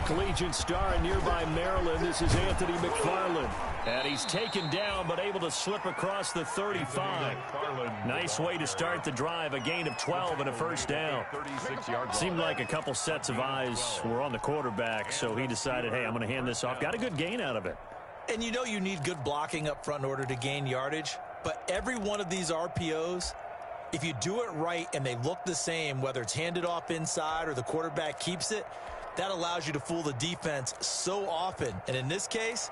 collegiate star in nearby Maryland. This is Anthony McFarland. And he's taken down but able to slip across the 35. Nice way to start the drive. A gain of 12 and a first down. Seemed like a couple sets of eyes were on the quarterback, so he decided, hey, I'm going to hand this off. Got a good gain out of it. And you know you need good blocking up front in order to gain yardage. But every one of these RPOs, if you do it right and they look the same, whether it's handed off inside or the quarterback keeps it, that allows you to fool the defense so often. And in this case,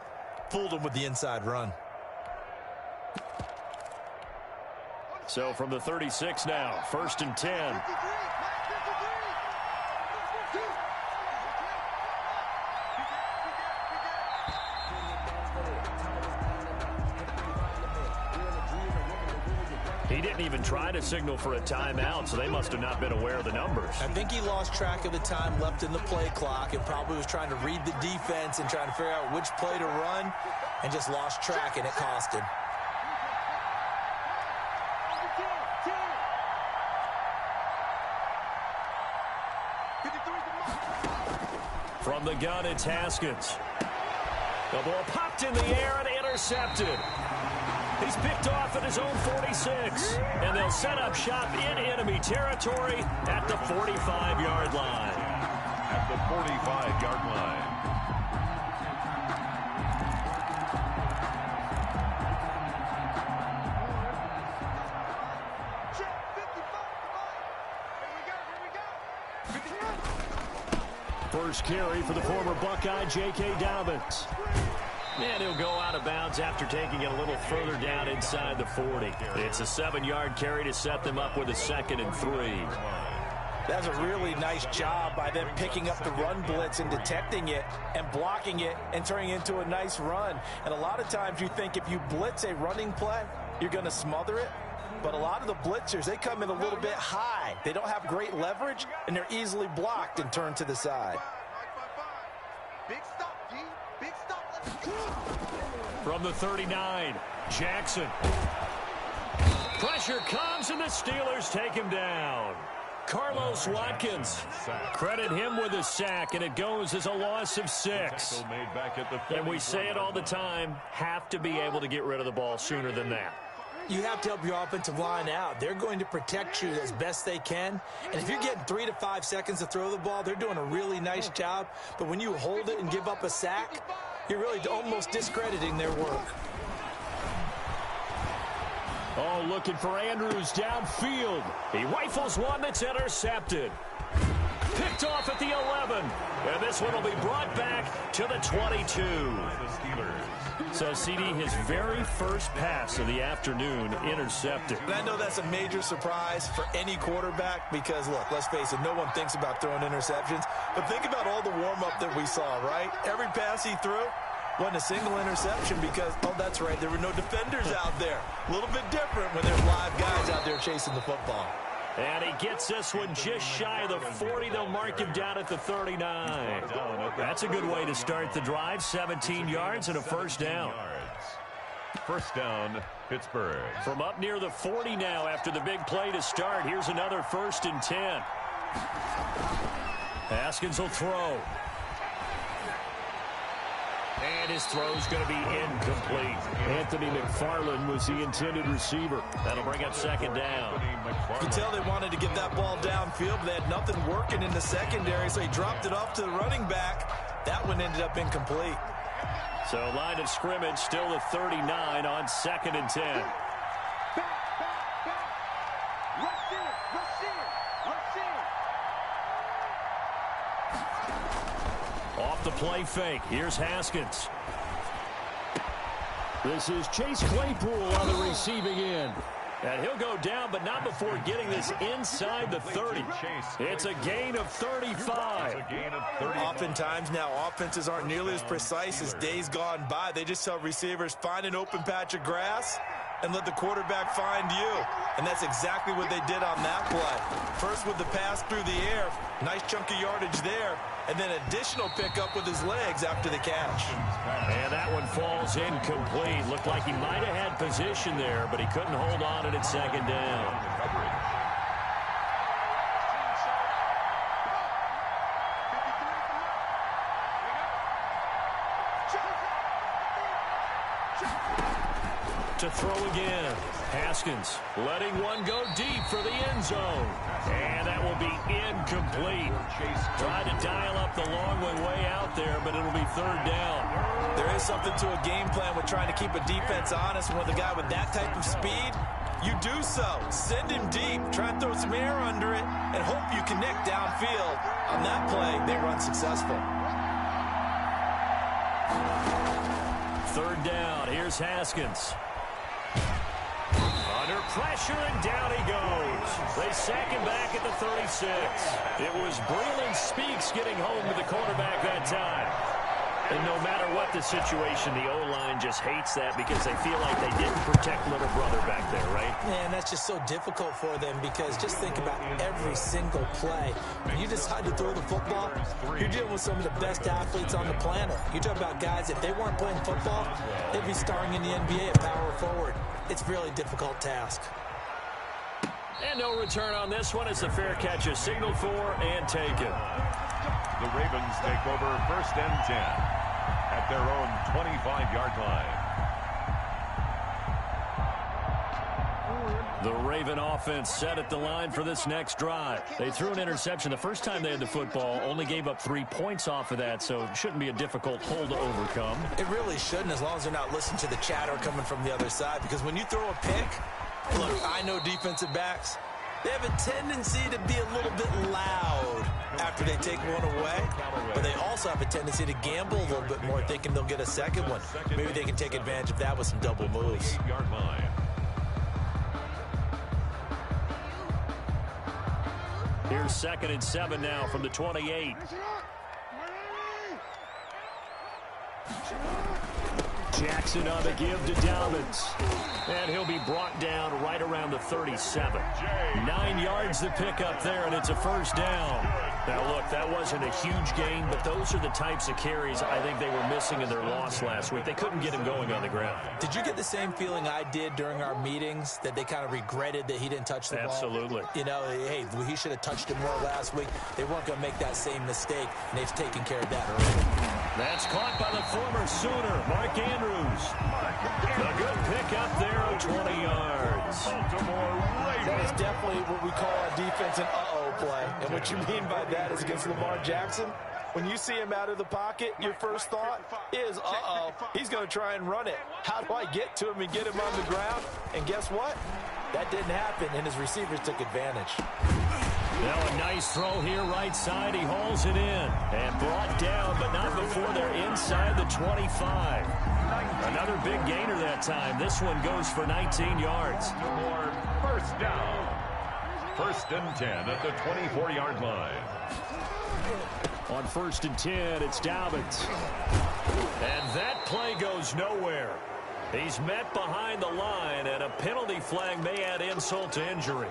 fooled them with the inside run. So from the 36 now, 1st and 10. He didn't even try to signal for a timeout, so they must have not been aware of the numbers. I think he lost track of the time left in the play clock and probably was trying to read the defense and trying to figure out which play to run and just lost track, and it cost him. From the gun, it's Haskins. The ball popped in the air and intercepted. He's picked off at his own 46, and they'll set up shop in enemy territory at the 45-yard line. At the 45-yard line. First carry for the former Buckeye, getyaw8tup1's. And he'll go out of bounds after taking it a little further down inside the 40. It's a 7-yard carry to set them up with a 2nd and 3. That's a really nice job by them picking up the run blitz and detecting it and blocking it and turning it into a nice run. And a lot of times you think if you blitz a running play, you're going to smother it. But a lot of the blitzers, they come in a little bit high. They don't have great leverage, and they're easily blocked and turned to the side. Big stop, G. Big stop. From the 39, Jackson. Pressure comes, and the Steelers take him down. Carlos Watkins. Credit him with a sack, and it goes as a loss of 6. And we say it all the time, have to be able to get rid of the ball sooner than that. You have to help your offensive line out. They're going to protect you as best they can. And if you're getting 3 to 5 seconds to throw the ball, they're doing a really nice job. But when you hold it and give up a sack, you're really almost discrediting their work. Oh, looking for Andrews downfield. He rifles one that's intercepted. Picked off at the 11. And this one will be brought back to the 22. So, CD, his very first pass of the afternoon intercepted. And I know that's a major surprise for any quarterback because, look, let's face it, no one thinks about throwing interceptions. But think about all the warm-up that we saw, right? Every pass he threw wasn't a single interception because, oh, that's right, there were no defenders out there. A little bit different when there's live guys out there chasing the football. And he gets this one just shy of the 40. They'll mark him down at the 39. That's a good way to start the drive. 17 yards and a first down. First down, Pittsburgh. From up near the 40 now after the big play to start. Here's another 1st and 10. Haskins will throw. And his throw's going to be incomplete. Anthony McFarland was the intended receiver. That'll bring up 2nd down. You can tell they wanted to get that ball downfield, but they had nothing working in the secondary, so he dropped it off to the running back. That one ended up incomplete. So line of scrimmage still the 39 on 2nd and 10. Off the play fake. Here's Haskins. This is Chase Claypool on the receiving end. And he'll go down, but not before getting this inside the 30. It's a gain of 35. Oftentimes now, offenses aren't nearly as precise as days gone by. They just tell receivers, find an open patch of grass and let the quarterback find you. And that's exactly what they did on that play. First with the pass through the air, nice chunk of yardage there, and then additional pickup with his legs after the catch. And that one falls incomplete. Looked like he might have had position there, but he couldn't hold on at 2nd down. to throw again. Haskins letting one go deep for the end zone. And that will be incomplete. Tried to dial up the long way out there, but it'll be third down. There is something to a game plan with trying to keep a defense honest. And with a guy with that type of speed, you do so. Send him deep. Try and throw some air under it and hope you connect downfield. On that play, they run successful. Third down. Here's Haskins. Under pressure, and down he goes. They sack him back at the 36. It was Breland Speaks getting home to the quarterback that time. And no matter what the situation, the O-line just hates that because they feel like they didn't protect little brother back there, right? Man, that's just so difficult for them because just think about every single play. When you decide to throw the football, you're dealing with some of the best athletes on the planet. You talk about guys, if they weren't playing football, they'd be starring in the NBA at power forward. It's a really difficult task. And no return on this one as the fair catch is signaled for and taken. The Ravens take over 1st and 10 at their own 25-yard line. The Raven offense set at the line for this next drive. They threw an interception the first time they had the football, only gave up 3 points off of that, so it shouldn't be a difficult hole to overcome. It really shouldn't, as long as they're not listening to the chatter coming from the other side, because when you throw a pick, look, I know defensive backs, they have a tendency to be a little bit loud after they take one away, but they also have a tendency to gamble a little bit more, thinking they'll get a second one. Maybe they can take advantage of that with some double moves. Here's 2nd and 7 now from the 28. Jackson on the give to Dobbins. And he'll be brought down right around the 37. 9 yards to pick up there, and it's a first down. Now, look, that wasn't a huge gain, but those are the types of carries I think they were missing in their loss last week. They couldn't get him going on the ground. Did you get the same feeling I did during our meetings, that they kind of regretted that he didn't touch the ball? Absolutely. You know, hey, he should have touched it more last week. They weren't going to make that same mistake, and they've taken care of that early. That's caught by the former Sooner, Mark Andrews. A good pick up there of 20 yards. That is definitely what we call a defense an uh-oh play. And what you mean by that is against Lamar Jackson, when you see him out of the pocket, your first thought is, uh-oh, he's going to try and run it. How do I get to him and get him on the ground? And guess what? That didn't happen, and his receivers took advantage. Now a nice throw here right side. He hauls it in and brought down, but not before they're inside the 25. Another big gainer that time. This one goes for 19 yards. More first down. 1st and 10 at the 24-yard line. On 1st and 10, it's Dobbins. And that play goes nowhere. He's met behind the line, and a penalty flag may add insult to injury.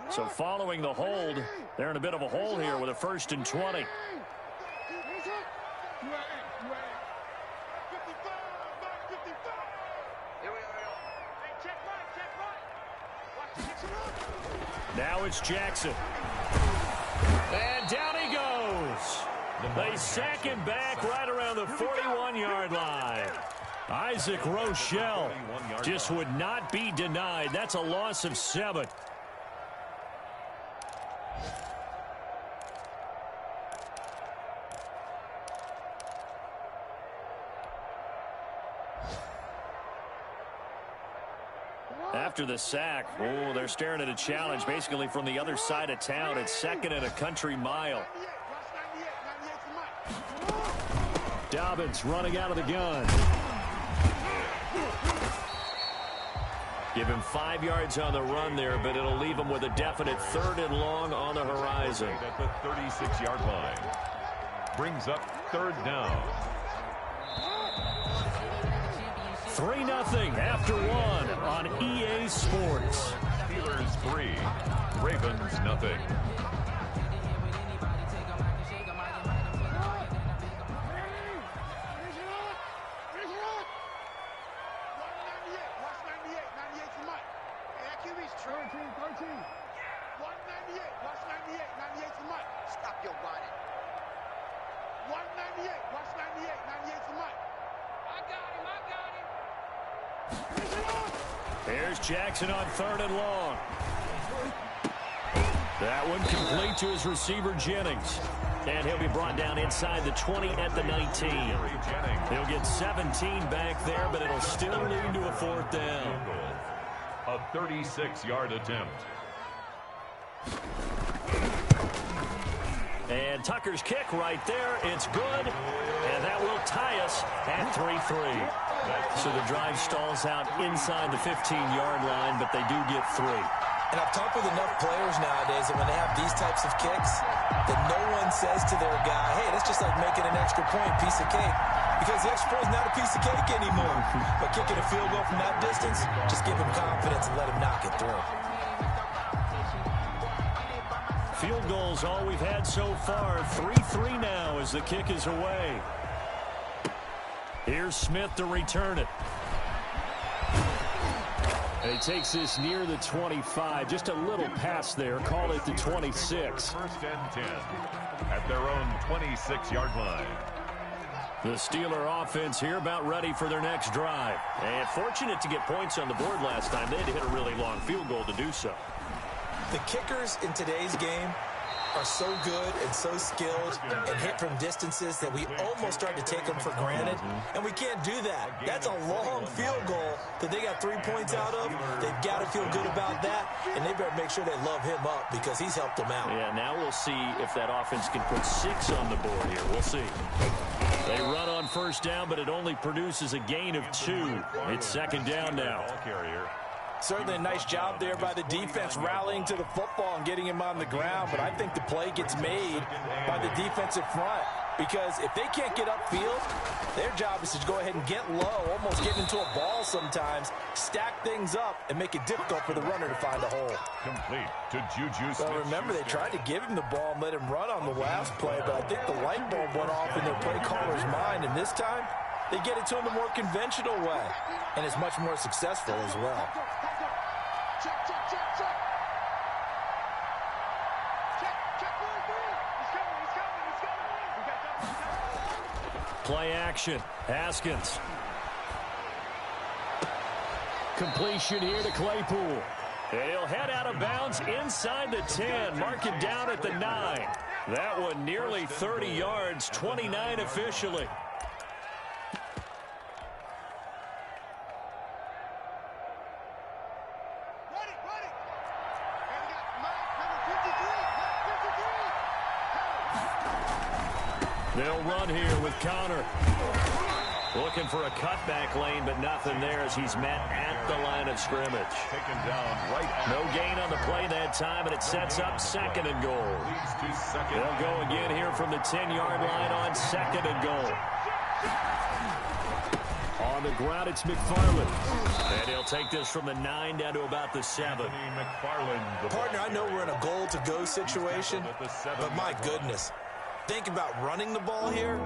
So following the hold, they're in a bit of a hole here with a 1st and 20. Now it's Jackson. And down he goes. They sack him back right around the 41-yard line. Isaac Rochelle just would not be denied. That's a loss of 7. After the sack, oh, they're staring at a challenge basically from the other side of town. It's 2nd and a country mile. Dobbins running out of the gun. Give him 5 yards on the run there, but it'll leave him with a definite 3rd and long on the horizon. At the 36-yard line. Brings up 3rd down. 3-0 after 1 on EA Sports. Steelers 3, Ravens nothing. Stop your running. 198. Watch 98. 98's the mic. I got him. Here's Jackson on 3rd and long. That one complete to his receiver, Jennings. And he'll be brought down inside the 20 at the 19. He'll get 17 back there, but it'll still lead to a 4th down. A 36-yard attempt. And Tucker's kick right there. It's good. And that will tie us at 3-3. So the drive stalls out inside the 15-yard line, but they do get 3. And I've talked with enough players nowadays that when they have these types of kicks, that no one says to their guy, hey, that's just like making an extra point, piece of cake. Because the extra point is not a piece of cake anymore. But kicking a field goal from that distance, just give him confidence and let him knock it through. Field goals all we've had so far. 3-3 now as the kick is away. Here's Smith to return it. And he takes this near the 25. Just a little pass there. Call it the 26. 1st and 10 at their own 26-yard line. The Steeler offense here about ready for their next drive. And fortunate to get points on the board last time. They had to hit a really long field goal to do so. The kickers in today's game are so good and so skilled and hit from distances that we almost start to take them for granted, and we can't do that. That's a long field goal that they got 3 points out of. They've got to feel good about that, and they better make sure they love him up because he's helped them out. Yeah, now we'll see if that offense can put 6 on the board here. We'll see. They run on 1st down, but it only produces a gain of 2. It's 2nd down now. Certainly a nice job there by the defense rallying to the football and getting him on the ground, but I think the play gets made by the defensive front because if they can't get upfield, their job is to go ahead and get low, almost get into a ball sometimes, stack things up, and make it difficult for the runner to find a hole. Complete to Juju Smith. Well, remember, they tried to give him the ball and let him run on the last play, but I think the light bulb went off in their play caller's mind, and this time they get it to him the more conventional way, and it's much more successful as well. Play action. Haskins. Completion here to Claypool. He'll head out of bounds inside the 10. Mark it down at the 9. That one nearly 30 yards, 29 officially. They'll run here with Connor. Looking for a cutback lane, but nothing there as he's met at the line of scrimmage. Taken down right at no gain on the play that time, and it sets up 2nd and goal. They'll go again here from the 10-yard line on 2nd and goal. On the ground, it's McFarland. And he'll take this from the 9 down to about the 7. Partner, I know we're in a goal-to-go situation, but my goodness. Think about running the ball here,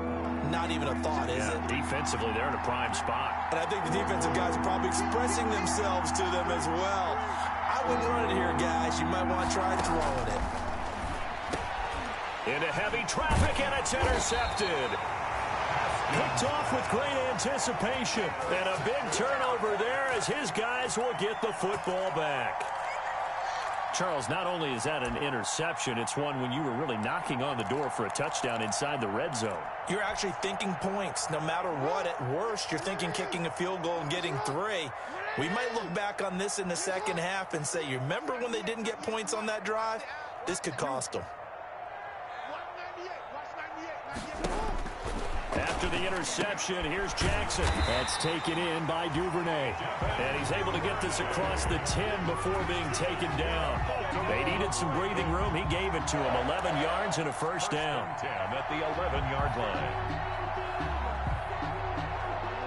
not even a thought, is it? Defensively, they're in a prime spot. And I think the defensive guys are probably expressing themselves to them as well. I wouldn't run it here, guys. You might want to try throwing it. Into heavy traffic, and it's intercepted. Picked off with great anticipation. And a big turnover there as his guys will get the football back. Charles, not only is that an interception, it's one when you were really knocking on the door for a touchdown inside the red zone. You're actually thinking points. No matter what, at worst, you're thinking kicking a field goal and getting 3. We might look back on this in the second half and say, you remember when they didn't get points on that drive? This could cost them. After the interception, here's Jackson. That's taken in by Duvernay. And he's able to get this across the 10 before being taken down. They needed some breathing room. He gave it to him. 11 yards and a 1st down. 10 at the 11-yard line.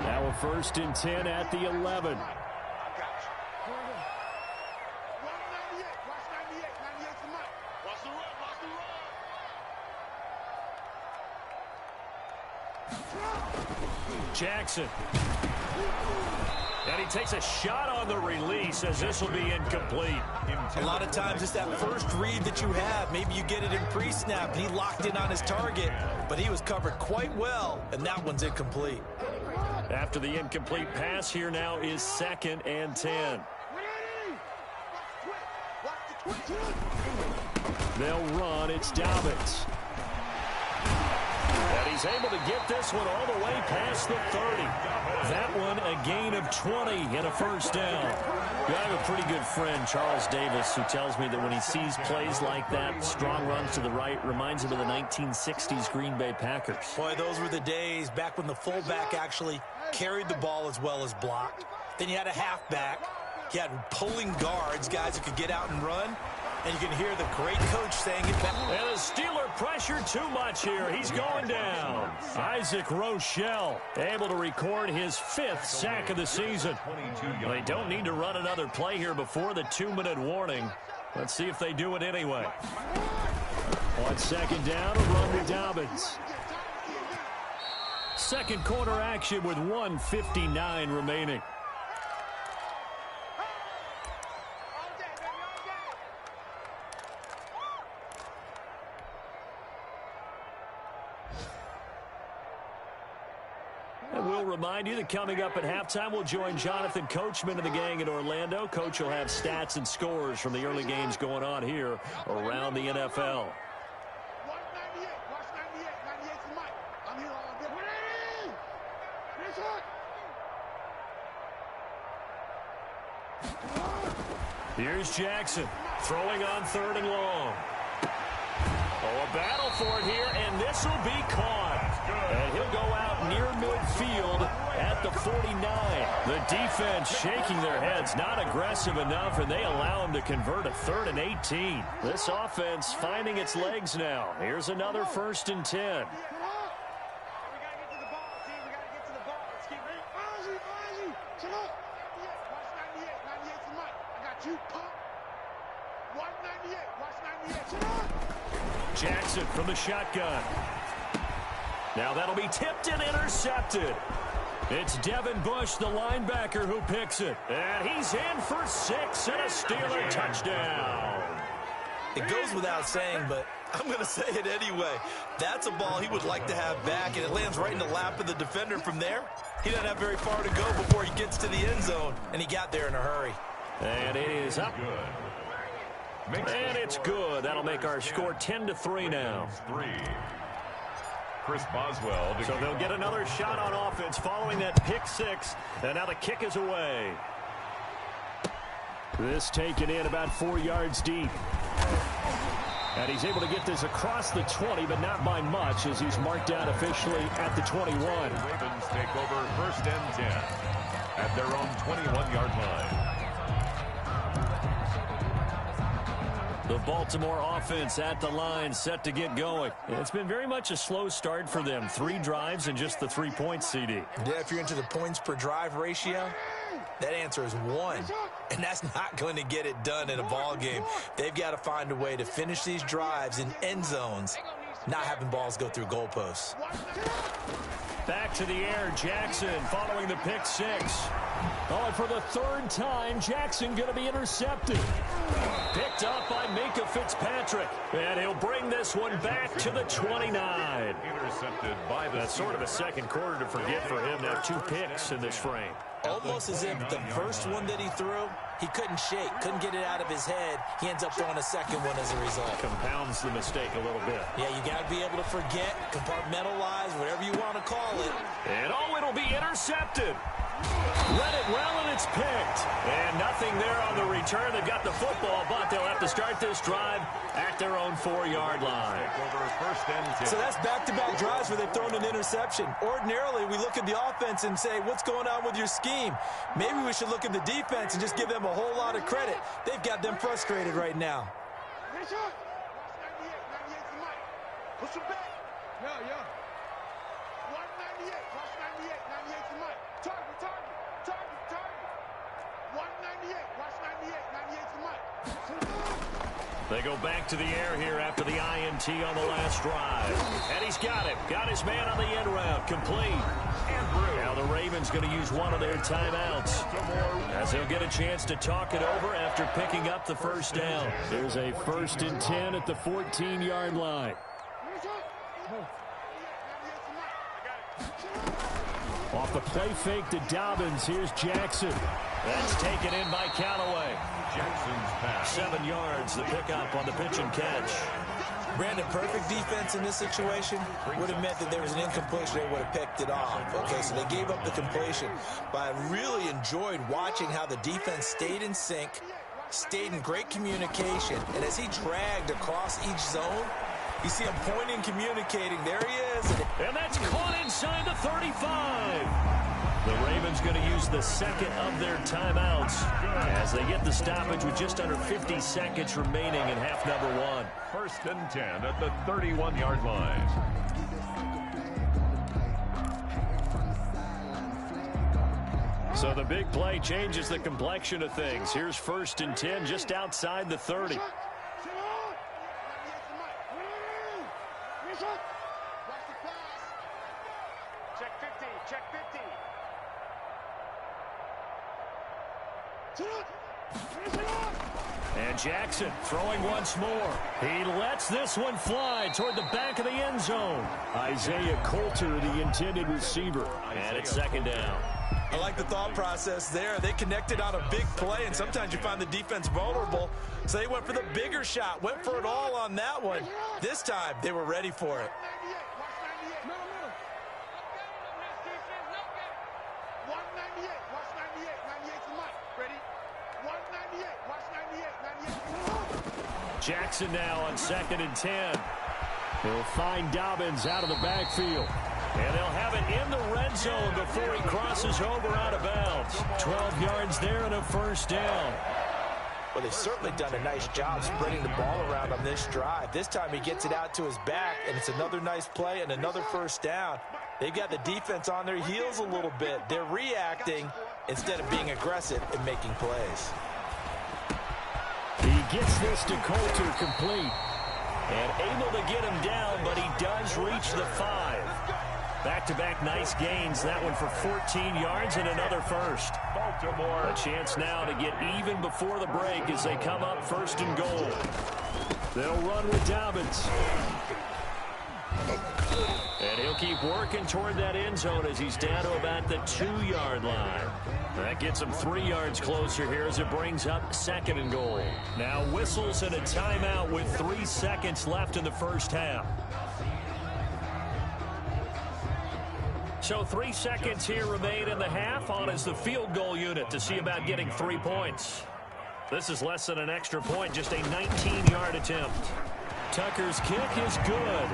Now a 1st and 10 at the 11. Jackson. And he takes a shot on the release as this will be incomplete. A lot of times it's that first read that you have. Maybe you get it in pre-snap, and he locked in on his target, but he was covered quite well, and that one's incomplete. After the incomplete pass, here now is 2nd and 10. They'll run. It's Dobbins. And he's able to get this one all the way past the 30. That one a gain of 20 and a first down. I have a pretty good friend, Charles Davis, who tells me that when he sees plays like that, strong runs to the right, reminds him of the 1960s Green Bay Packers. Boy, those were the days back when the fullback actually carried the ball as well as blocked. Then you had a halfback. You had pulling guards, guys who could get out and run. And you can hear the great coach saying it back. And the Steeler pressure too much here. He's going down. Isaac Rochelle able to record his 5th sack of the season. They don't need to run another play here before the 2-minute warning. Let's see if they do it anyway. On 2nd down, a run to Dobbins. Second quarter action with 1:59 remaining. And we'll remind you that coming up at halftime, we'll join Jonathan Coachman and the gang in Orlando. Coach will have stats and scores from the early games going on here around the NFL. 198. Watch 98. 98's the mic. I'm here all day. 180. Here's Jackson throwing on 3rd and long. Oh, a battle for it here, and this will be caught. And he'll go out near midfield at the 49. The defense shaking their heads, not aggressive enough, and they allow him to convert a 3rd and 18. This offense finding its legs now. Here's another 1st and 10. Jackson from the shotgun. Now that'll be tipped and intercepted. It's Devin Bush, the linebacker, who picks it. And he's in for 6 and a Steeler touchdown. It goes without saying, but I'm going to say it anyway. That's a ball he would like to have back, and it lands right in the lap of the defender from there. He doesn't have very far to go before he gets to the end zone, and he got there in a hurry. And it is up. And it's good. That'll make our score 10-3 now. Chris Boswell. So they'll get another shot on offense following that pick 6. And now the kick is away. This taken in about 4 yards deep. And he's able to get this across the 20, but not by much, as he's marked out officially at the 21. The Ravens take over 1st and 10 at their own 21-yard line. The Baltimore offense at the line, set to get going. It's been very much a slow start for them. 3 drives and just the 3 points, CD. Yeah, if you're into the points per drive ratio, that answer is 1. And that's not going to get it done in a ball game. They've got to find a way to finish these drives in end zones, not having balls go through goalposts. Back to the air, Jackson following the pick 6. Oh, and for the 3rd time, Jackson going to be intercepted. Picked up by Minka Fitzpatrick. And he'll bring this one back to the 29. Intercepted by the That's sort of a second quarter to forget for him to have 2 picks in this frame. Almost as if the first one that he threw, he couldn't shake, couldn't get it out of his head. He ends up throwing a second one as a result. Compounds the mistake a little bit. Yeah, you got to be able to forget, compartmentalize, whatever you want to call it. And oh, it'll be intercepted. Let it well, and it's picked. And nothing there on the return. They've got the football, but they'll have to start this drive at their own 4-yard line. Over 1st and 10. So that's back-to-back drives where they've thrown an interception. Ordinarily, we look at the offense and say, what's going on with your scheme? Maybe we should look at the defense and just give them a whole lot of credit. They've got them frustrated right now. Push him back. Yeah. 198. Watch 98. 98's the mic. Target. 198. 98. Watch 98. 98's the mic. They go back to the air here after the INT on the last drive. And he's got him. Got his man on the end route. Complete. Now the Ravens going to use one of their timeouts, as they'll get a chance to talk it over after picking up the first down. There's a 1st and 10 at the 14-yard line. Off the play fake to Dobbins. Here's Jackson. That's taken in by Callaway. Jackson's pass. 7 yards, the pickup on the pitch and catch. Brandon, perfect defense in this situation would have meant that there was an incompletion. They would have picked it off. Okay, so they gave up the completion. But I really enjoyed watching how the defense stayed in sync, stayed in great communication. And as he dragged across each zone, you see him pointing, communicating. There he is. And that's caught inside the 35. The Ravens going to use the second of their timeouts as they get the stoppage with just under 50 seconds remaining in half number 1. 1st and 10 at the 31-yard line. So the big play changes the complexion of things. Here's 1st and 10 just outside the 30. Check 50. Check 50. And Jackson throwing once more. He lets this one fly toward the back of the end zone. Isaiah Coulter, the intended receiver. And it's 2nd down. I like the thought process there. They connected on a big play, and sometimes you find the defense vulnerable. So they went for the bigger shot, went for it all on that one. This time, they were ready for it. 198. Watch 98. 98's the mic. Ready? 198. Watch 98. 98. Jackson now on 2nd and 10. He'll find Dobbins out of the backfield. And they'll have it in the red zone before he crosses over out of bounds. 12 yards there and a 1st down. Well, they've certainly done a nice job spreading the ball around on this drive. This time he gets it out to his back, and it's another nice play and another 1st down. They've got the defense on their heels a little bit. They're reacting instead of being aggressive and making plays. He gets this to Coulter complete. And able to get him down, but he does reach the 5. Back-to-back nice gains. That one for 14 yards and another 1st. Baltimore. A chance now to get even before the break as they come up 1st and goal. They'll run with Dobbins. And he'll keep working toward that end zone as he's down to about the 2-yard line. That gets him 3 yards closer here as it brings up 2nd and goal. Now whistles and a timeout with 3 seconds left in the 1st half. So 3 seconds here remain in the half. On is the field goal unit to see about getting 3 points. This is less than an extra point, just a 19-yard attempt. Tucker's kick is good.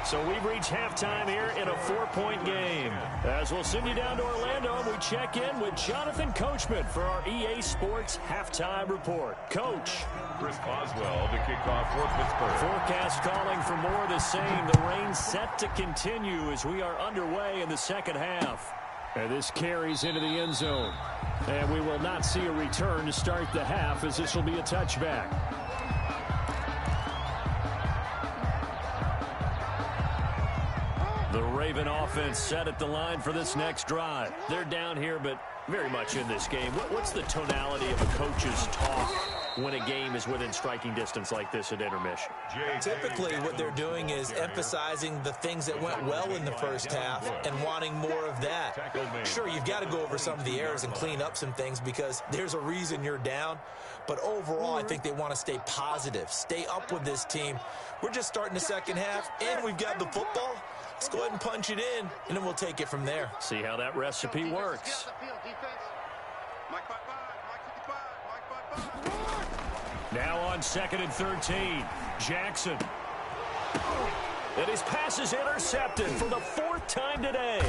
So we've reached halftime here in a 4-point game. As we'll send you down to Orlando, and we check in with Jonathan Coachman for our EA Sports Halftime Report. Coach. Chris Boswell to kick off for Pittsburgh. Forecast calling for more of the same. The rain set to continue as we are underway in the 2nd half. And this carries into the end zone. And we will not see a return to start the half, as this will be a touchback. The Raven offense set at the line for this next drive. They're down here, but very much in this game. What's the tonality of a coach's talk when a game is within striking distance like this at intermission? Typically, what they're doing is emphasizing the things that went well in the 1st half and wanting more of that. Sure, you've got to go over some of the errors and clean up some things because there's a reason you're down. But overall, I think they want to stay positive, stay up with this team. We're just starting the 2nd half, and we've got the football. Let's go ahead and punch it in, and then we'll take it from there. See how that recipe works. Now on 2nd and 13, Jackson. And his pass is intercepted for the 4th time today.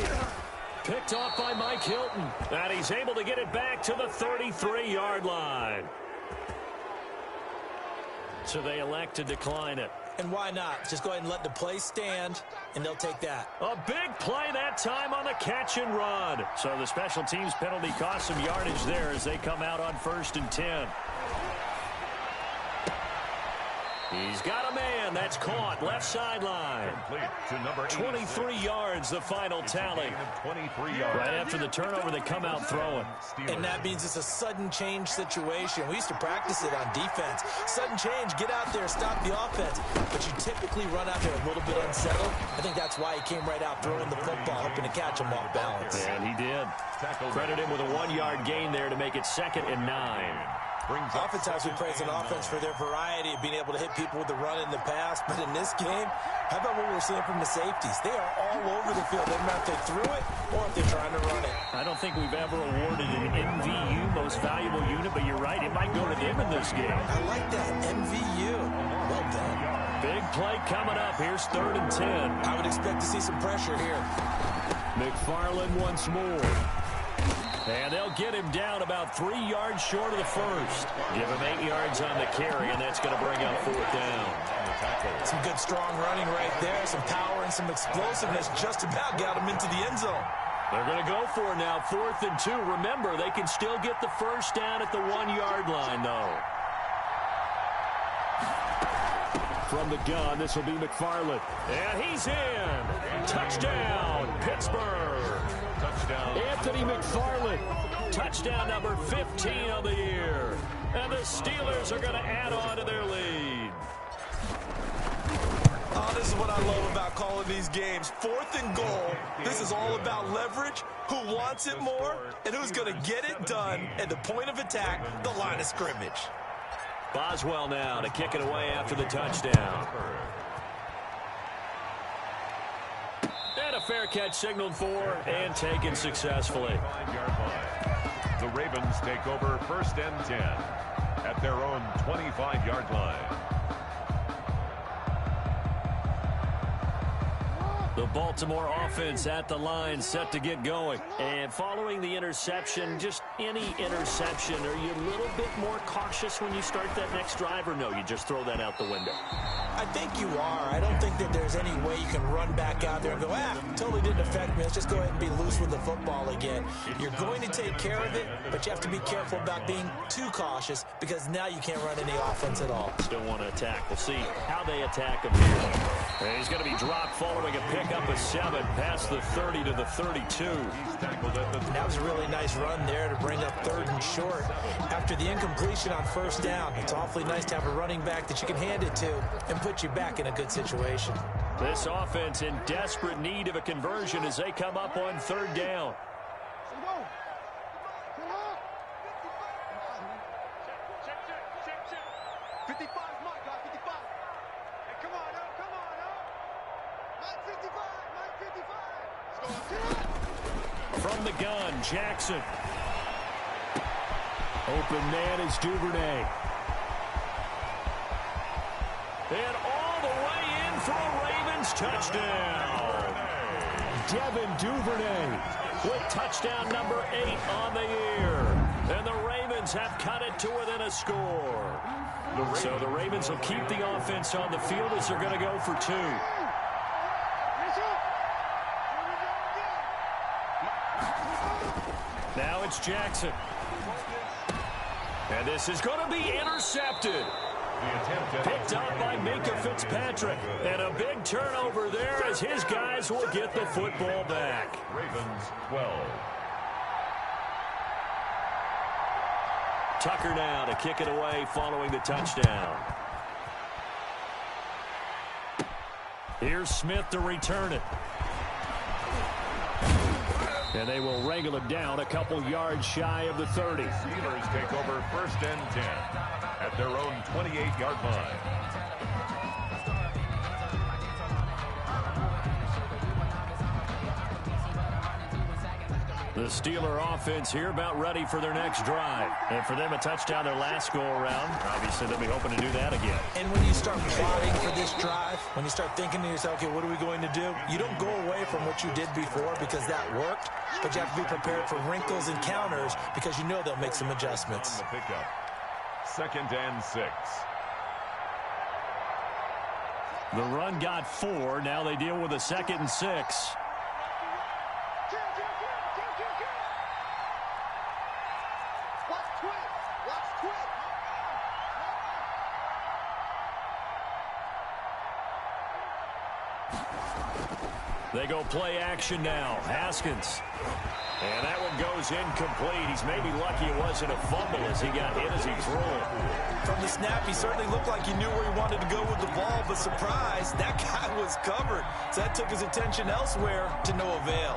Picked off by Mike Hilton. And he's able to get it back to the 33-yard line. So they elect to decline it. And why not? Just go ahead and let the play stand, and they'll take that. A big play that time on the catch and run. So the special teams penalty cost some yardage there as they come out on 1st and 10. He's got a man. That's caught. Left sideline. 23 yards, the final tally. 23 yards. Right after the turnover, they come out throwing. And that means it's a sudden change situation. We used to practice it on defense. Sudden change, get out there, stop the offense. But you typically run out there a little bit unsettled. I think that's why he came right out throwing the football, hoping to catch him off balance. And he did. Credit him with a 1-yard gain there to make it 2nd and 9. Oftentimes we praise an offense for their variety of being able to hit people with the run in the pass, but in this game, how about what we're seeing from the safeties? They are all over the field. They don't matter if they threw it or if they're trying to run it. I don't think we've ever awarded an MVU, most valuable unit, but you're right, it might go to them in this game. I like that, MVU. Well done. Big play coming up. Here's 3rd and 10. I would expect to see some pressure here. McFarland once more. And they'll get him down about 3 yards short of the first. Give him 8 yards on the carry, and that's going to bring up 4th down. Some good, strong running right there. Some power and some explosiveness just about got him into the end zone. They're going to go for it now, 4th and 2. Remember, they can still get the first down at the 1-yard line, though. From the gun, this will be McFarland. And he's in. Touchdown, Pittsburgh. Touchdown. Anthony McFarland. Touchdown number 15 on the year. And the Steelers are going to add on to their lead. Oh, this is what I love about calling these games. 4th and goal. This is all about leverage, who wants it more, and who's going to get it done at the point of attack, the line of scrimmage. Boswell now to kick it away after the touchdown. And a fair catch signaled for and taken successfully. The Ravens take over 1st and 10 at their own 25-yard line. The Baltimore offense at the line, set to get going. And following the interception, just any interception, are you a little bit more cautious when you start that next drive, or no, you just throw that out the window? I think you are. I don't think that there's any way you can run back out there and go, totally didn't affect me. Let's just go ahead and be loose with the football again. You're going to take care of it, but you have to be careful about being too cautious because now you can't run any offense at all. Still want to attack. We'll see how they attack him here. And he's going to be dropped following a pickup of 7 past the 30 to the 32. That was a really nice run there to bring up 3rd and short. After the incompletion on 1st down, it's awfully nice to have a running back that you can hand it to and put you back in a good situation. This offense in desperate need of a conversion as they come up on 3rd down. From the gun, Jackson. Open man is Duvernay. And all the way in for a Ravens touchdown. Devin Duvernay with touchdown number 8 on the year. And the Ravens have cut it to within a score. So the Ravens will keep the offense on the field as they're going to go for 2. Now it's Jackson. And this is going to be intercepted. Picked up by Minka Fitzpatrick. And a big turnover there as his guys will get the football back. Ravens 12. Tucker now to kick it away following the touchdown. Here's Smith to return it. And they will wrangle him down a couple yards shy of the 30. Steelers take over 1st and 10 at their own 28-yard line. The Steeler offense here about ready for their next drive. And for them, a touchdown their last go-around. Obviously, they'll be hoping to do that again. And when you start plotting for this drive, when you start thinking to yourself, okay, what are we going to do? You don't go away from what you did before because that worked, but you have to be prepared for wrinkles and counters because you know they'll make some adjustments. On the pickup. 2nd and 6. The run got 4. Now they deal with a 2nd and 6. They go play action now. Haskins. And that one goes incomplete. He's maybe lucky it wasn't a fumble as he got hit as he threw it. From the snap, he certainly looked like he knew where he wanted to go with the ball, but surprise, that guy was covered. So that took his attention elsewhere to no avail.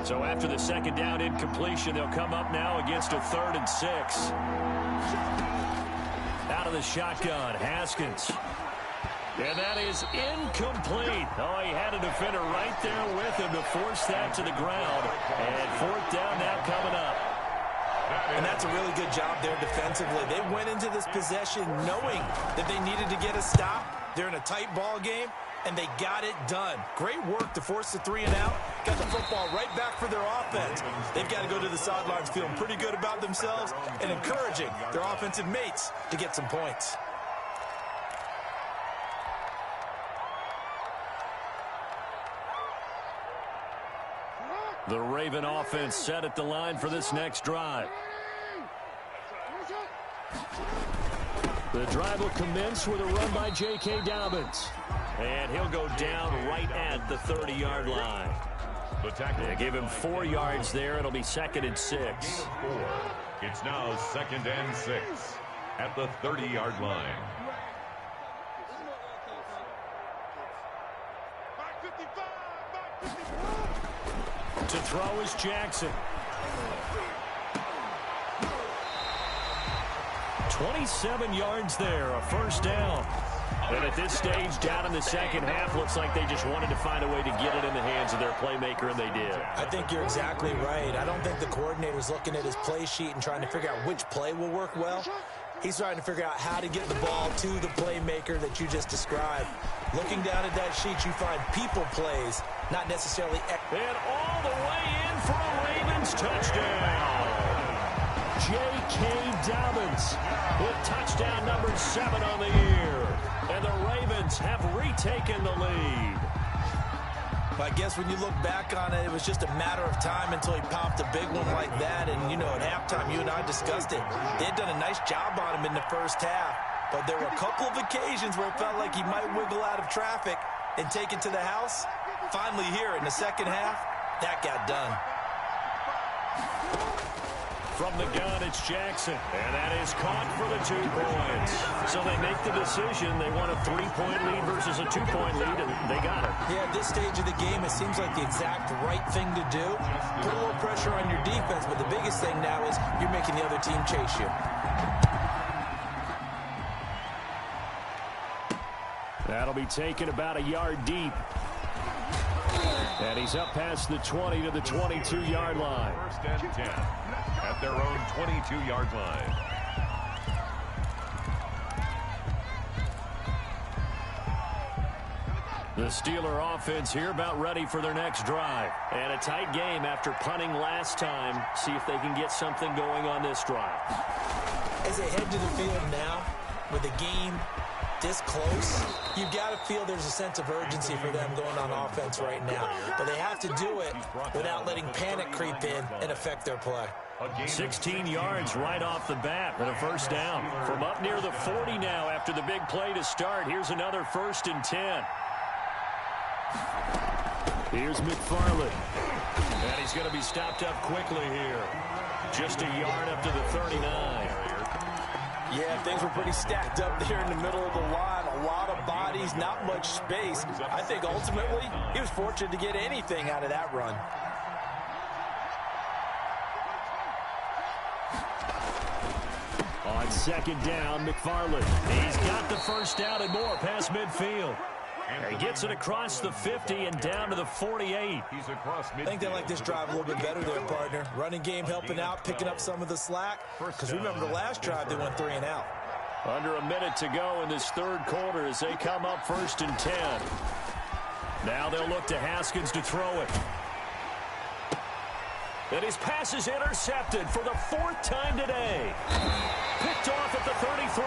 So after the 2nd down incompletion, they'll come up now against a 3rd and 6. Out of the shotgun, Haskins. And that is incomplete. Oh, he had a defender right there with him to force that to the ground. And 4th down now coming up. And that's a really good job there defensively. They went into this possession knowing that they needed to get a stop. They're in a tight ball game, and they got it done. Great work to force the 3 and out. Got the football right back for their offense. They've got to go to the sidelines feeling pretty good about themselves and encouraging their offensive mates to get some points. The Raven offense set at the line for this next drive. The drive will commence with a run by getyaw8tup1's. And he'll go down right at the 30-yard line. They give him 4 yards there. It'll be 2nd and 6. It's now 2nd and 6 at the 30-yard line. To throw is Jackson. 27 yards there, a 1st down. And at this stage, down in the 2nd half, looks like they just wanted to find a way to get it in the hands of their playmaker, and they did. I think you're exactly right. I don't think the coordinator's looking at his play sheet and trying to figure out which play will work well. He's trying to figure out how to get the ball to the playmaker that you just described. Looking down at that sheet, you find people plays, not necessarily... And all the way in for a Ravens touchdown. getyaw8tup1's with touchdown number 7 on the year. And the Ravens have retaken the lead. I guess when you look back on it, it was just a matter of time until he popped a big one like that. And, you know, at halftime, you and I discussed it. They had done a nice job on him in the 1st half. But there were a couple of occasions where it felt like he might wiggle out of traffic and take it to the house. Finally here in the 2nd half, that got done. From the gun, it's Jackson. And that is caught for the 2 points. So they make the decision. They want a 3-point lead versus a 2-point lead, and they got it. Yeah, at this stage of the game, it seems like the exact right thing to do. Put a little pressure on your defense, but the biggest thing now is you're making the other team chase you. That'll be taken about a yard deep. And he's up past the 20 to the 22-yard line. 1st and 10 at their own 22-yard line. The Steeler offense here about ready for their next drive. And a tight game after punting last time. See if they can get something going on this drive. As they head to the field now, with the game this close, you've got to feel there's a sense of urgency for them going on offense right now. But they have to do it without letting panic creep in and affect their play. 16 yards right off the bat and a 1st down. From up near the 40 now after the big play to start. Here's another 1st and 10. Here's McFarland. And he's going to be stopped up quickly here. Just a yard up to the 39. Yeah, things were pretty stacked up there in the middle of the line. A lot of bodies, not much space. I think ultimately he was fortunate to get anything out of that run. On 2nd down, McFarland. He's got the 1st down and more past midfield. He gets it across the 50 and down to the 48. He's across midfield. I think they like this drive a little bit better there, partner. Running game helping out, picking up some of the slack. Because remember the last drive, they went 3 and out. Under a minute to go in this 3rd quarter as they come up 1st and 10. Now they'll look to Haskins to throw it. And his pass is intercepted for the 4th time today. Picked off at the 33.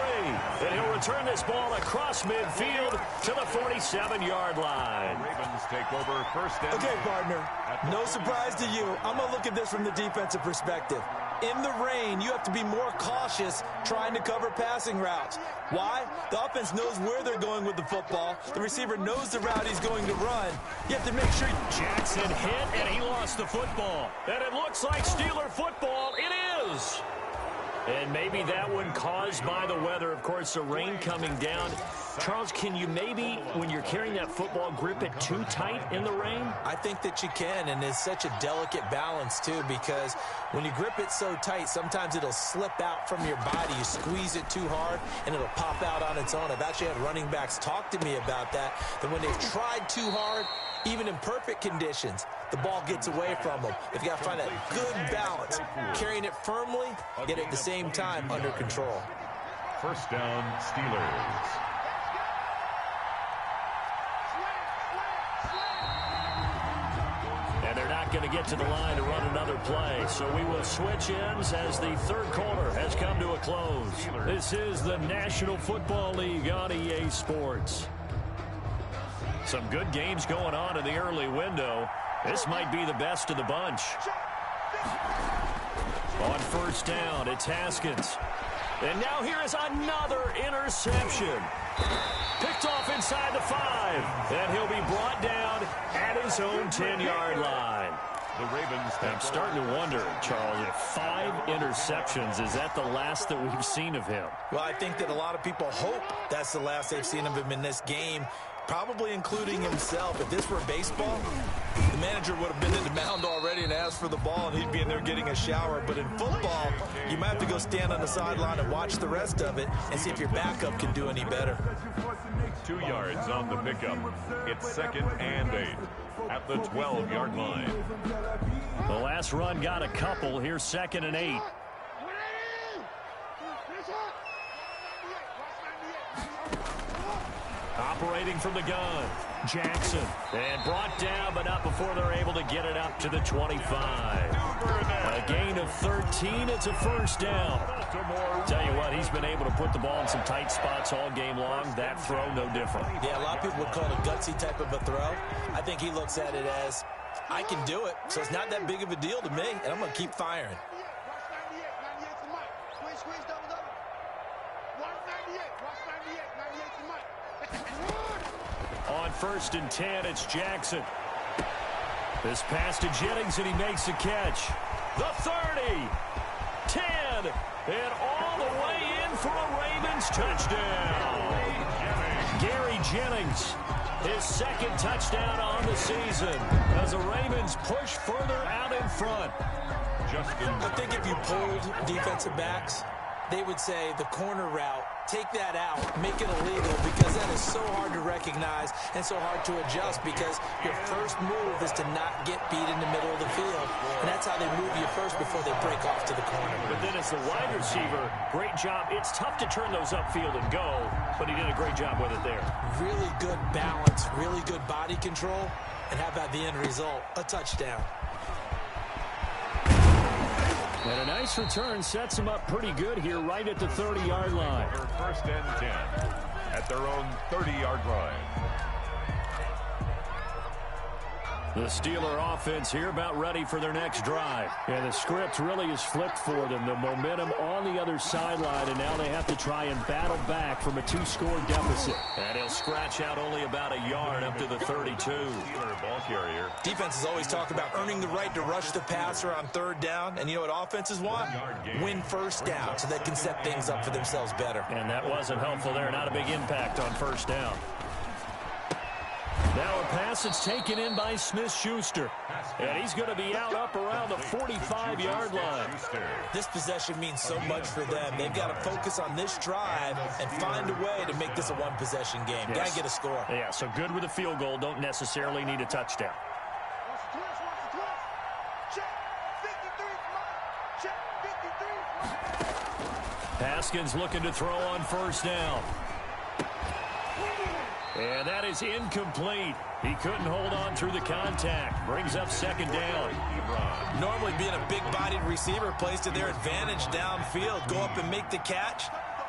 And he'll return this ball across midfield to the 47-yard line. Ravens take over first and... Okay, partner, no surprise to you. I'm going to look at this from the defensive perspective. In the rain, you have to be more cautious trying to cover passing routes. Why? The offense knows where they're going with the football. The receiver knows the route he's going to run. You have to make sure... Jackson hit, and he lost the football. And it looks like Steeler football. It is. And maybe that one caused by the weather. Of course, the rain coming down. Charles, can you maybe, when you're carrying that football, grip it too tight in the rain? I think that you can, and it's such a delicate balance, too, because when you grip it so tight, sometimes it'll slip out from your body. You squeeze it too hard, and it'll pop out on its own. I've actually had running backs talk to me about that when they've tried too hard, even in perfect conditions, the ball gets away from them. They've got to find that good balance, carrying it firmly, yet at the same time under control. First down, Steelers. And they're not going to get to the line to run another play. So we will switch ends as the 3rd quarter has come to a close. This is the National Football League on EA Sports. Some good games going on in the early window. This might be the best of the bunch. On first down, it's Haskins. And now here is another interception. Picked off inside the 5. And he'll be brought down at his own 10-yard line. The Ravens. I'm starting to wonder, Charles, if 5 interceptions, is that the last that we've seen of him? Well, I think that a lot of people hope that's the last they've seen of him in this game, probably including himself. If this were baseball, the manager would have been in the mound already and asked for the ball, and he'd be in there getting a shower. But in football, you might have to go stand on the sideline and watch the rest of it and see if your backup can do any better. 2 yards on the pickup. It's 2nd and 8 at the 12-yard line. The last run got a couple. Here's 2nd and 8. Operating from the gun, Jackson. And brought down, but not before they're able to get it up to the 25. A gain of 13. It's a first down. Tell you what, he's been able to put the ball in some tight spots all game long. That throw, no different. Yeah, a lot of people would call it a gutsy type of a throw. I think he looks at it as, I can do it, so it's not that big of a deal to me, and I'm going to keep firing. On 1st and 10, it's Jackson. This pass to Jennings, and he makes the catch. The 30, 10, and all the way in for a Ravens touchdown. Gary Jennings, his 2nd touchdown on the season as the Ravens push further out in front. I think if you pulled defensive backs, they would say the corner route, take that out, make it illegal, because that is so hard to recognize and so hard to adjust, because your first move is to not get beat in the middle of the field. And that's how they move you first before they break off to the corner. But then as the wide receiver, great job. It's tough to turn those upfield and go, but he did a great job with it there. Really good balance, really good body control, and how about the end result? A touchdown. And a nice return sets him up pretty good here right at the 30-yard line. First and 10 at their own 30-yard line. The Steeler offense here about ready for their next drive. And the script really is flipped for them. The momentum on the other sideline, and now they have to try and battle back from a 2-score deficit. And he'll scratch out only about a yard up to the 32. Steeler ball carrier. Defenses always talk about earning the right to rush the passer on 3rd down. And you know what offenses want? Win first down so they can set things up for themselves better. And that wasn't helpful there. Not a big impact on first down. Now a pass that's taken in by Smith-Schuster. And he's going to be out up around the 45-yard line. This possession means so much for them. They've got to focus on this drive and find a way to make this a one-possession game. Yes. Got to get a score. Yeah, so good with a field goal. Don't necessarily need a touchdown. Haskins looking to throw on first down. And that is incomplete. He couldn't hold on through the contact. Brings up second down. Normally being a big-bodied receiver plays to their advantage downfield. Go up and make the catch,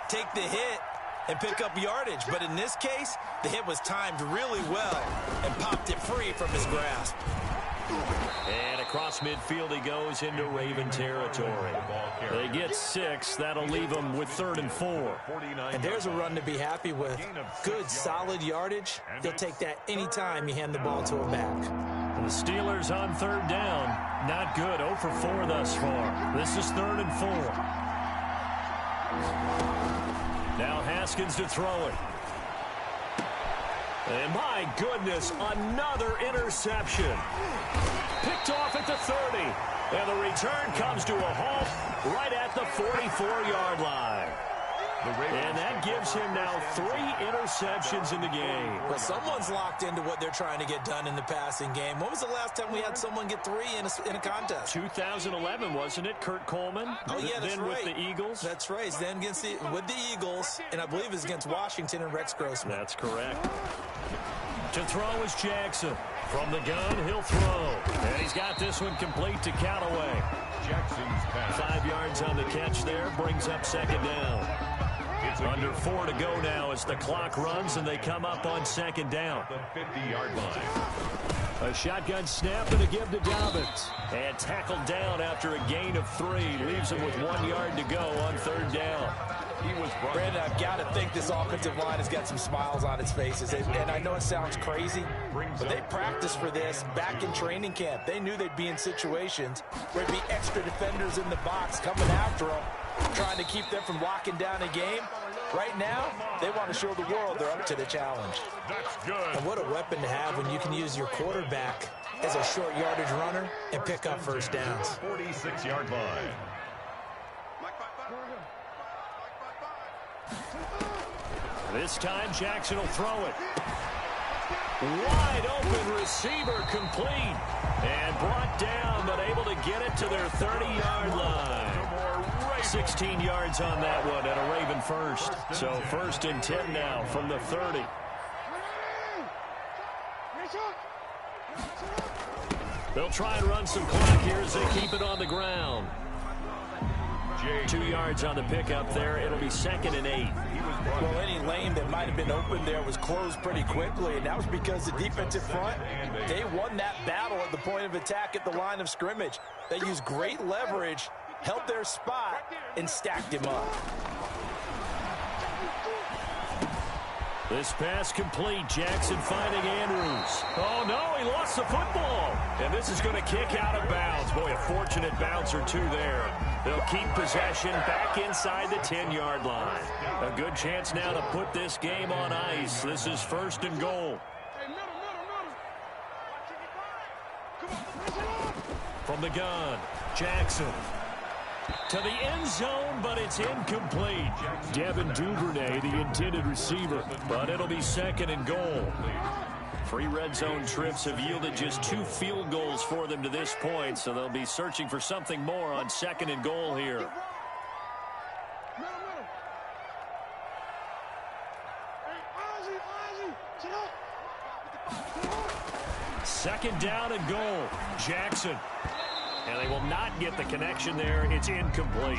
take the hit, and pick up yardage. But in this case, the hit was timed really well and popped it free from his grasp. And across midfield he goes into Raven territory. They get 6. That'll leave them with 3rd and 4. And there's a run to be happy with. Good, solid yardage. They'll take that anytime you hand the ball to a back. The Steelers on 3rd down. Not good. 0 for 4 thus far. This is 3rd and 4. Now Haskins to throw it. And my goodness, another interception. Picked off at the 30. And the return comes to a halt right at the 44-yard line. And that gives him now 3 interceptions in the game. Well, someone's locked into what they're trying to get done in the passing game. When was the last time we had someone get 3 in a contest? 2011, wasn't it? Kurt Coleman? Oh, yeah, that's then right. with the Eagles? That's right. Then with the Eagles, and I believe it was against Washington and Rex Grossman. That's correct. To throw is Jackson. From the gun, he'll throw. And he's got this one complete to Callaway. Jackson's pass. 5 yards on the catch there. Brings up second down. Under 4 to go now as the clock runs and they come up on second down. The 50-yard line. A shotgun snap and a give to Dobbins. And tackled down after a gain of 3. Leaves him with 1 yard to go on 3rd down. Brandon, I've got to think this offensive line has got some smiles on its faces. And I know it sounds crazy, but they practiced for this back in training camp. They knew they'd be in situations where there'd be extra defenders in the box coming after them, trying to keep them from locking down a game. Right now, they want to show the world they're up to the challenge. That's good. And what a weapon to have when you can use your quarterback as a short yardage runner and pick up first downs. 46-yard line. This time, Jackson will throw it. Wide open receiver complete. And brought down, but able to get it to their 30-yard line. 16 yards on that one and a Raven first. So 1st and 10 now from the 30. They'll try and run some clock here as they keep it on the ground. 2 yards on the pickup there. It'll be 2nd and 8. Well, any lane that might have been open there was closed pretty quickly, and that was because the defensive front, they won that battle at the point of attack at the line of scrimmage. They used great leverage, held their spot, and stacked him up. This pass complete. Jackson finding Andrews. Oh, no, he lost the football. And this is going to kick out of bounds. Boy, a fortunate bounce or 2 there. They'll keep possession back inside the 10-yard line. A good chance now to put this game on ice. This is 1st and goal. From the gun, Jackson. To the end zone, but it's incomplete. Devin Duvernay, the intended receiver, but it'll be 2nd and goal. 3 red zone trips have yielded just 2 field goals for them to this point, so they'll be searching for something more on 2nd and goal here. Second down and goal. Jackson. And they will not get the connection there. It's incomplete.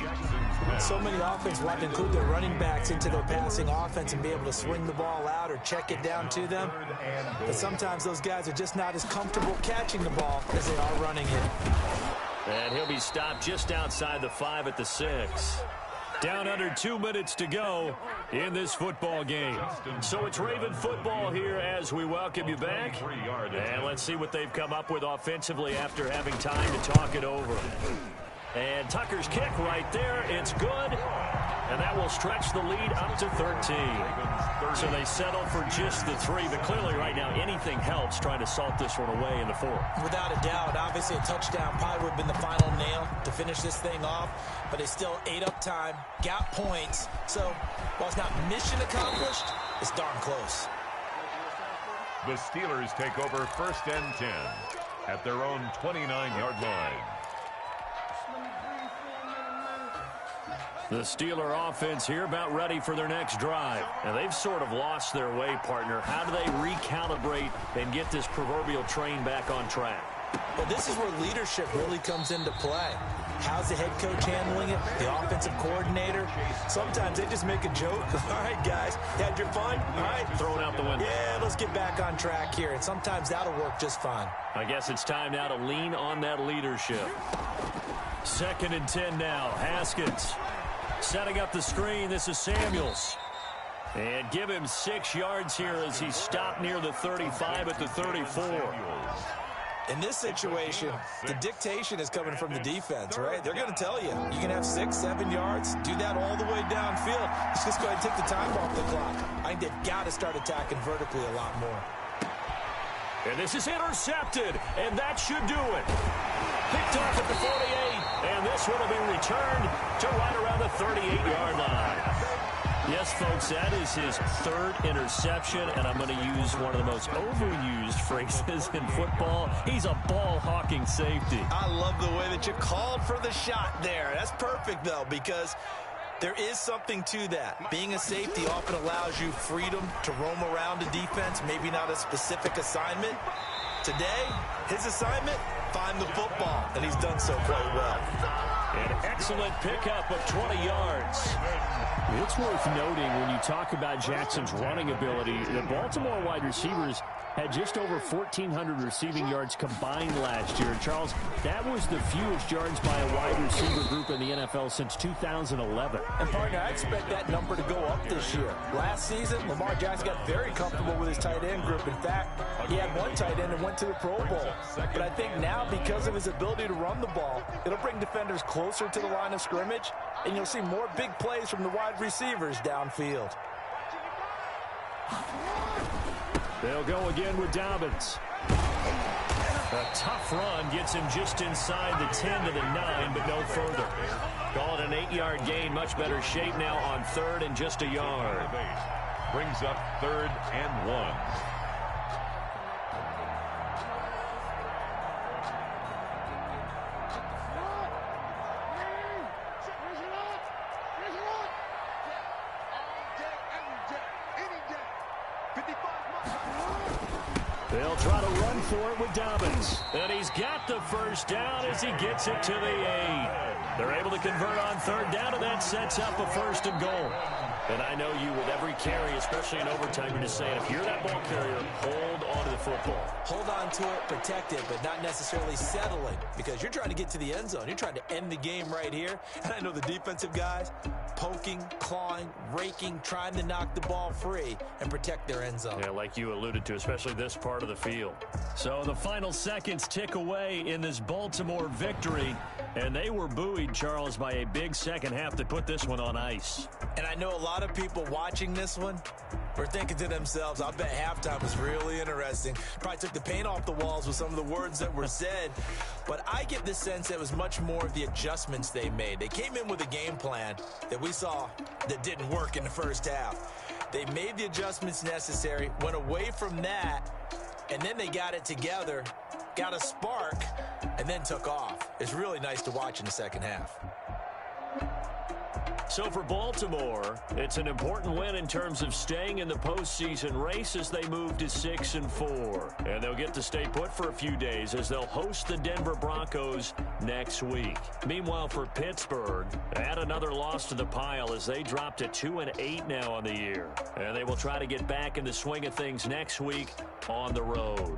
So many offenses want to include their running backs into their passing offense and be able to swing the ball out or check it down to them. But sometimes those guys are just not as comfortable catching the ball as they are running it. And he'll be stopped just outside the 5 at the 6. Down under 2 minutes to go in this football game. So it's Raven football here as we welcome you back. And let's see what they've come up with offensively after having time to talk it over. And Tucker's kick right there. It's good. And that will stretch the lead up to 13. So they settle for just the 3. But clearly right now anything helps trying to salt this one away in the 4th. Without a doubt, obviously a touchdown probably would have been the final nail to finish this thing off. But they still ate up time, got points. So while it's not mission accomplished, it's darn close. The Steelers take over 1st and 10 at their own 29-yard line. The Steeler offense here about ready for their next drive. And they've sort of lost their way, partner. How do they recalibrate and get this proverbial train back on track? Well, this is where leadership really comes into play. How's the head coach handling it? The offensive coordinator? Sometimes they just make a joke. All right, guys, you had your fun? All right. Throw it out the window. Yeah, let's get back on track here. And sometimes that'll work just fine. I guess it's time now to lean on that leadership. 2nd and 10 now. Haskins setting up the screen. This is Samuels. And give him 6 yards here as he stopped near the 35 at the 34. In this situation, the dictation is coming from the defense, right? They're going to tell you, you can have 6, 7 yards, do that all the way downfield. Let's just go ahead and take the time off the clock. I think they've got to start attacking vertically a lot more. And this is intercepted, and that should do it. Picked off at the 48, and this one will be returned to right around the 38-yard line. Yes, folks, that is his 3rd interception, and I'm going to use one of the most overused phrases in football. He's a ball-hawking safety. I love the way that you called for the shot there. That's perfect, though, because there is something to that. Being a safety often allows you freedom to roam around a defense, maybe not a specific assignment. Today, his assignment, find the football, and he's done so quite well. An excellent pickup of 20 yards. It's worth noting when you talk about Jackson's running ability, the Baltimore wide receivers had just over 1,400 receiving yards combined last year. And Charles, that was the fewest yards by a wide receiver group in the NFL since 2011. And, partner, I expect that number to go up this year. Last season, Lamar Jackson got very comfortable with his tight end group. In fact, he had one tight end and went to the Pro Bowl. But I think now, because of his ability to run the ball, it'll bring defenders closer to the line of scrimmage, and you'll see more big plays from the wide receivers downfield. They'll go again with Dobbins. A tough run gets him just inside the 10 to the 9, but no further. Call it an 8-yard gain. Much better shape now on 3rd and just a yard. Brings up 3rd and 1. They'll try to run for it with Dobbins. And he's got the first down as he gets it to the 8. They're able to convert on 3rd down, and that sets up a 1st and goal. And I know you, with every carry, especially in overtime, you're just saying, if you're that ball carrier, hold on to the football. Hold on to it, protect it, but not necessarily settling, because you're trying to get to the end zone. You're trying to end the game right here. And I know the defensive guys poking, clawing, raking, trying to knock the ball free and protect their end zone. Yeah, like you alluded to, especially this part of the field. So the final seconds tick away in this Baltimore victory, and they were buoyed, Charles, by a big second half that put this one on ice. And I know a lot of people watching this one were thinking to themselves, I bet halftime was really interesting. Probably took the paint off the walls with some of the words that were said. But I get the sense that it was much more of the adjustments they made. They came in with a game plan that we saw that didn't work in the first half. They made the adjustments necessary, went away from that, and then they got it together, got a spark, and then took off. It's really nice to watch in the second half. So for Baltimore, it's an important win in terms of staying in the postseason race as they move to 6-4. And they'll get to stay put for a few days as they'll host the Denver Broncos next week. Meanwhile, for Pittsburgh, add another loss to the pile as they drop to 2-8 now on the year. And they will try to get back in the swing of things next week on the road.